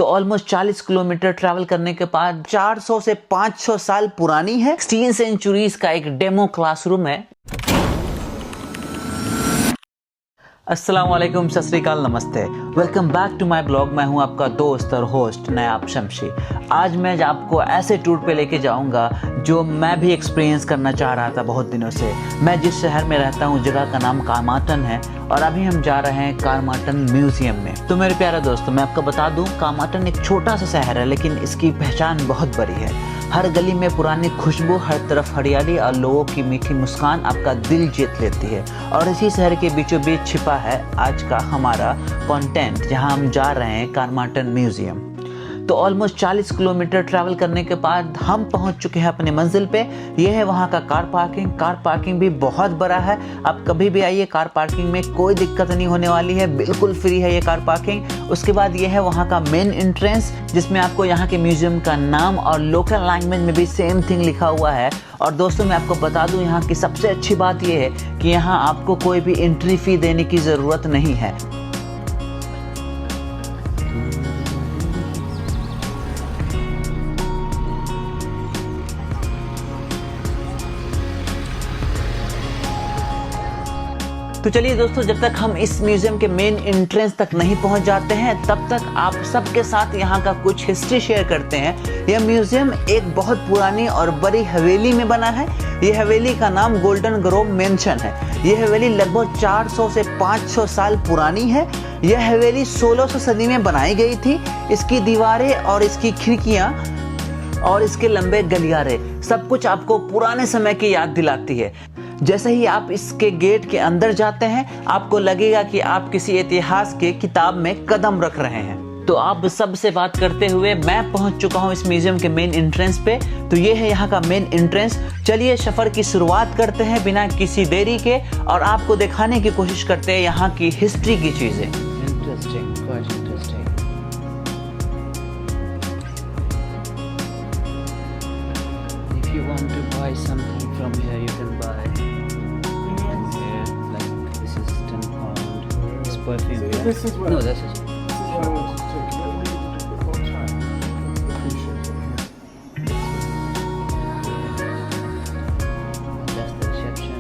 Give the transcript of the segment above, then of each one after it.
तो almost 40 kilometre travel करने के बाद 400 से 500 साल पुरानी है, 16 सेंचुरीज का एक डेमो क्लासरूम है। अस्सलाम वालेकुम, सत श्री अकाल, नमस्ते, welcome back to my blog. मैं हूं आपका दोस्त और होस्ट नायाब शमशी। आज मैं आपको ऐसे टूर पे लेके जाऊंगा जो मैं भी एक्सपीरियंस करना चाह रहा था बहुत दिनों से। मैं जिस शहर में रहता हूं जगह का नाम कारमार्टन है और अभी हम जा रहे हैं कारमार्टन म्यूजियम में। तो मेरे प्यारे दोस्तों, मैं आपको बता दूं, कारमार्टन एक छोटा सा शहर है लेकिन इसकी पहचान बहुत बड़ी है। हर गली में पुरानी खुशबू, हर तरफ हरियाली और लोगों की मीठी मुस्कान आपका दिल जीत लेती है। और इसी शहर के बीचों बीच छिपा है आज का हमारा कंटेंट, जहां हम जा रहे हैं कारमार्टन म्यूजियम। तो ऑलमोस्ट 40 किलोमीटर ट्रैवल करने के बाद हम पहुंच चुके हैं अपनी मंजिल पे। ये है वहां का कार पार्किंग। कार पार्किंग भी बहुत बड़ा है, आप कभी भी आइए, कार पार्किंग में कोई दिक्कत नहीं होने वाली है, बिल्कुल फ्री है ये कार पार्किंग। उसके बाद ये है वहां का मेन एंट्रेंस, जिसमें आपको यहाँ के म्यूजियम का नाम और लोकल लैंग्वेज में भी सेम थिंग लिखा हुआ है। और दोस्तों, मैं आपको बता दूं, यहाँ की सबसे अच्छी बात यह है कि यहाँ आपको कोई भी एंट्री फी देने की ज़रूरत नहीं है। तो चलिए दोस्तों, जब तक हम इस म्यूजियम के मेन एंट्रेंस तक नहीं पहुंच जाते हैं तब तक आप सबके साथ यहाँ का कुछ हिस्ट्री शेयर करते हैं। यह म्यूजियम एक बहुत पुरानी और बड़ी हवेली में बना है। यह हवेली का नाम गोल्डन ग्रोव मेंशन है। यह हवेली लगभग 400 से 500 साल पुरानी है। यह हवेली 1600 सदी में बनाई गई थी। इसकी दीवारें और इसकी खिड़कियाँ और इसके लंबे गलियारे सब कुछ आपको पुराने समय की याद दिलाती है। जैसे ही आप इसके गेट के अंदर जाते हैं आपको लगेगा कि आप किसी इतिहास के किताब में कदम रख रहे हैं। तो आप सबसे बात करते हुए मैं पहुंच चुका हूं इस म्यूजियम के मेन एंट्रेंस पे। तो ये है यहाँ का मेन एंट्रेंस। चलिए सफर की शुरुआत करते हैं बिना किसी देरी के और आपको दिखाने की कोशिश करते हैं यहाँ की हिस्ट्री की चीजें। Interesting, quite interesting. If you want to buy something from here, you can buy. Perfume, yeah? This is where... No, this is... That's the reception.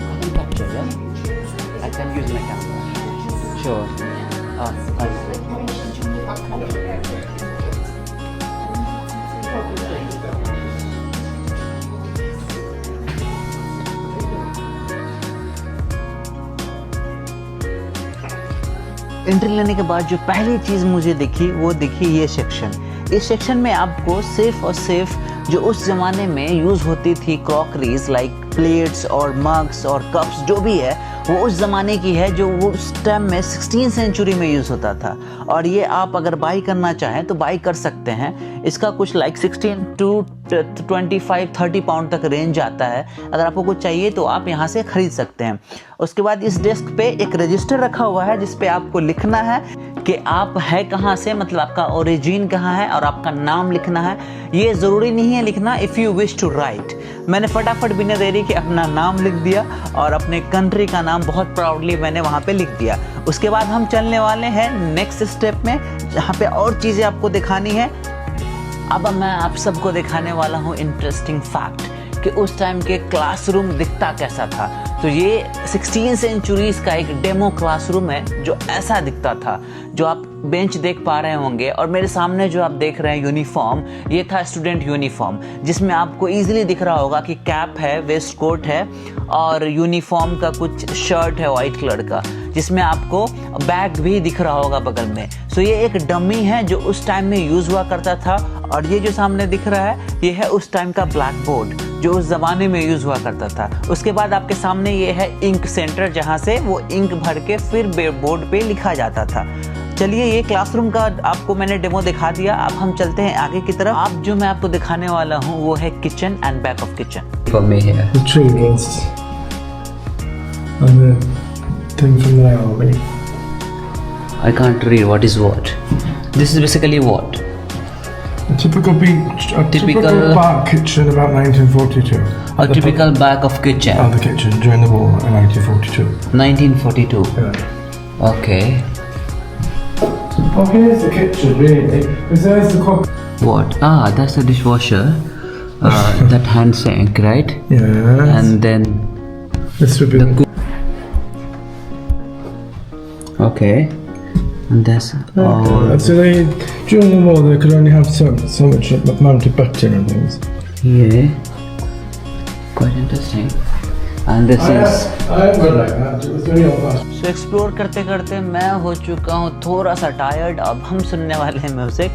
I can capture, yeah? I can use my camera. Sure. Entry लेने के बाद जो पहली चीज़ मुझे दिखी वो दिखी ये सेक्शन। इस सेक्शन में आपको सिर्फ और सिर्फ जो उस ज़माने में यूज़ होती थी क्रॉकरीज लाइक प्लेट्स और मग्स और कप्स जो भी है वो उस ज़माने की है जो वो उस टाइम में 16 सेंचुरी में यूज़ होता था। और ये आप अगर बाई करना चाहें तो बाई कर सकते हैं। इसका कुछ लाइक 16 टू 25-30 पाउंड तक रेंज आता है। अगर आपको कुछ चाहिए तो आप यहाँ से ख़रीद सकते हैं। उसके बाद इस डेस्क पे एक रजिस्टर रखा हुआ है जिस पे आपको लिखना है कि आप है कहाँ से, मतलब आपका ओरिजिन कहाँ है, और आपका नाम लिखना है। ये ज़रूरी नहीं है लिखना, if you wish to write. मैंने फटाफट बिना देरी के अपना नाम लिख दिया और अपने कंट्री का नाम बहुत प्राउडली मैंने वहाँ पे लिख दिया। उसके बाद हम चलने वाले हैं नेक्स्ट स्टेप में, जहाँ पे और चीज़ें आपको दिखानी है। अब मैं आप सबको दिखाने वाला हूँ इंटरेस्टिंग फैक्ट कि उस टाइम के क्लासरूम दिखता कैसा था। तो ये 16 सेंचुरीज का एक डेमो क्लासरूम है जो ऐसा दिखता था, जो आप बेंच देख पा रहे होंगे। और मेरे सामने जो आप देख रहे हैं यूनिफॉर्म, ये था स्टूडेंट यूनिफॉर्म, जिसमें आपको इजीली दिख रहा होगा कि कैप है, वेस्ट कोट है और यूनिफॉर्म का कुछ शर्ट है वाइट कलर का, जिसमें आपको बैग भी दिख रहा होगा बगल में। सो ये एक डमी है जो उस टाइम में यूज़ हुआ करता था। और ये जो सामने दिख रहा है ये है उस टाइम का ब्लैक बोर्ड जो उस ज़माने में यूज़ हुआ करता था। उसके बाद आपके सामने ये है इंक सेंटर, जहाँ से वो इंक भर के फिर बोर्ड पे लिखा जाता था। चलिए, ये क्लासरूम का आपको मैंने डेमो दिखा दिया। अब हम चलते हैं आगे की तरफ। आप जो मैं आपको दिखाने वाला हूँ वो है kitchen and back of kitchen. For me here. The trees and the thing from the army. I can't read what is what. This is basically what? A typical bar kitchen about 1942. A typical back of kitchen. The kitchen during the war in 1942. 1942. Yeah. Okay. Oh, here's the kitchen, really. Because there's the cook. What? Ah, that's the dishwasher. That hand sink, right? Yes. And then This would be the okay. And that's all. So they, during the war, they could only have so much amount of butter and things. Yeah. Quite interesting. And this is. I had one like that. It was very old-fashioned. So explore करते करते मैं हो चुका हूँ थोड़ा सा tired. अब हम सुनने वाले हैं म्यूज़िक,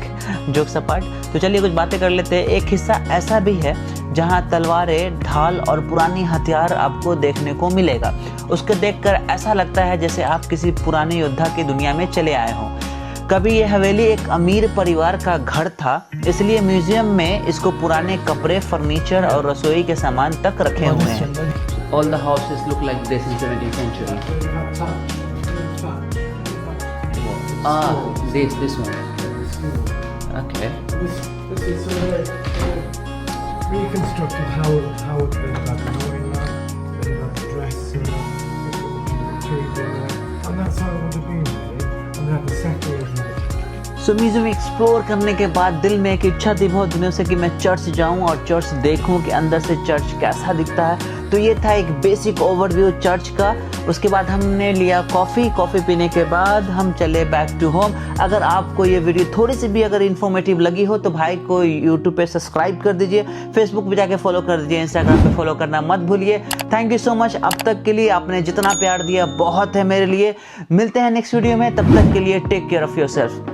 जोक्स अपार्ट। तो चलिए कुछ बातें कर लेते हैं। एक हिस्सा ऐसा भी है जहाँ तलवारें, ढाल और पुरानी हथियार आपको देखने को मिलेगा। उसको देखकर ऐसा लगता है जैसे आप किसी पुराने योद्धा की दुनिया में चले आए हों। कभी ये हवेली एक अमीर परिवार का घर था, इसलिए म्यूजियम में इसको पुराने कपड़े, फर्नीचर और रसोई के सामान तक रखे हुए हैं। All the houses look like this in 17th century. Ah, this one. Okay. This is reconstructed how it was like a knowing man, and like a dress and that's how it would have been really. And they had the separation. So museum explore करने के बाद दिल में एक इच्छा थी बहुत दिनों से कि मैं चर्च जाऊं और चर्च देखूं कि अंदर से चर्च कैसा दिखता है। तो ये था एक बेसिक ओवरव्यू चर्च का। उसके बाद हमने लिया कॉफ़ी पीने के बाद हम चले बैक टू होम। अगर आपको ये वीडियो थोड़ी सी भी अगर इन्फॉर्मेटिव लगी हो तो भाई को यूट्यूब पे सब्सक्राइब कर दीजिए, फेसबुक पे जाके फॉलो कर दीजिए, इंस्टाग्राम पे फॉलो करना मत भूलिए। थैंक यू सो मच अब तक के लिए। आपने जितना प्यार दिया बहुत है मेरे लिए। मिलते हैं नेक्स्ट वीडियो में, तब तक के लिए टेक केयर ऑफ़ योरसेल्फ।